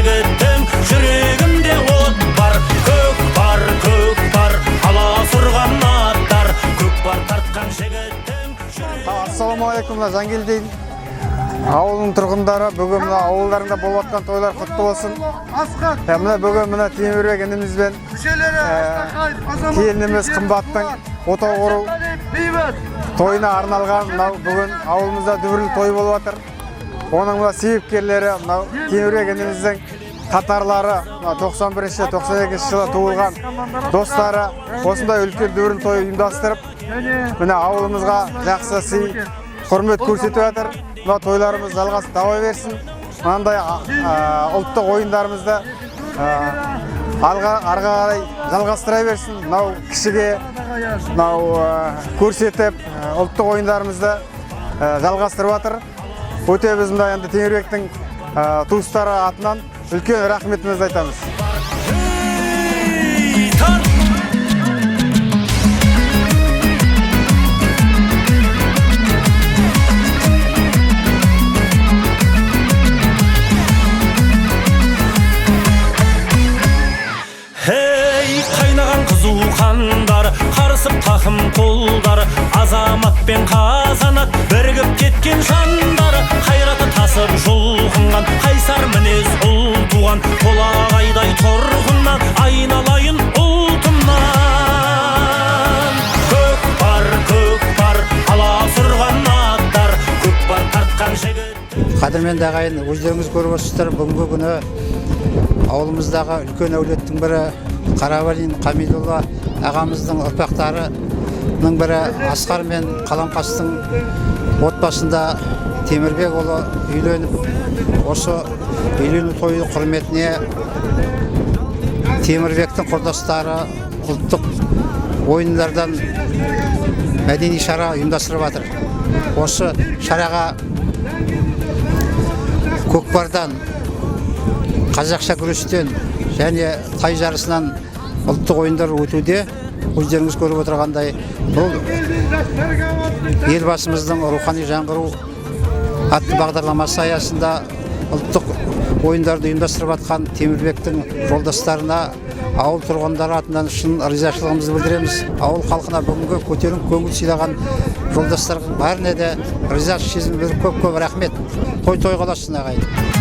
жігіттің жүрегімде от бар. Көк бар, аласұрған аттар. Көк бар тартқан жігіттің жүрегімде. Ассалаумағалейкум, Жангелдин ауылының тұрғындары, бүгін мына ауылдарында болып жатқан тойлар құтты болсын. Мына бүгін мына Темірбек інімізбен келініміз қымбаттың отау құру тойына арналған бүгін ауылымызда дүбірлі той болып жатыр. Оның мына себепкерлері Темірбек ініміздің қатарлары 91-92 жылы туылған достары осындай үлкен дүбірлі той ұйымдастырып, мына ауылымызға жақсы сый құрмет көрсетіп жатыр. Мына тойларымыз жалғасы дауа берсін. Мынандай ұлттық ойындарымызды арға қарай жалғастыра берсін. Мынау кішіге көрсетіп ұлттық ойындарымызды жалғастырып жатыр. Өте біз мына енді Темірбектің туыстары атынан үлкен рахметімізді айтамыз. Қандар, қарысып тақым қолдар, азамат пен қазанат бірігіп кеткен жандар, қайраты тасып жұлқынған, қайсар мінез ұл туған, толағайдай тұрғыннан айналайын ұлтымнан. Көк бар, аласұрған аттар, көк бар тартқан жігіт. Қадірменді ағайын, өздеріңіз көріп отырсыздар, бүгінгі күні ауылымыздағы үлкен әулеттің бірі Қарабалин Қамидолла ағамыздың ұрпақтарының бірі Асқар мен Қаламқастың отбасында Темірбек ұлы үйленіп, осы үйлену тойы құрметіне Темірбектің құрдастары ұлттық ойындардан мәдени шара ұйымдастырып жатыр. Осы шараға көкпардан, қазақша күрестен және тай жарысынан ұлттық ойындар өтуде. Өздеріңіз көріп отырғандай, бұл елбасымыздың рухани жаңғыру атты бағдарламасы аясында ұлттық ойындарды ұйымдастырып жатқан Темірбектің жолдастарына, ауыл тұрғындары атынан шын ризашылығымызды білдіреміз. Ауыл халқына бүгінгі көтеріңкі көңіл сыйлаған жолдастарға бәріне де ризашылық сезім білдіріп көп рахмет. Той қаласын ағайын.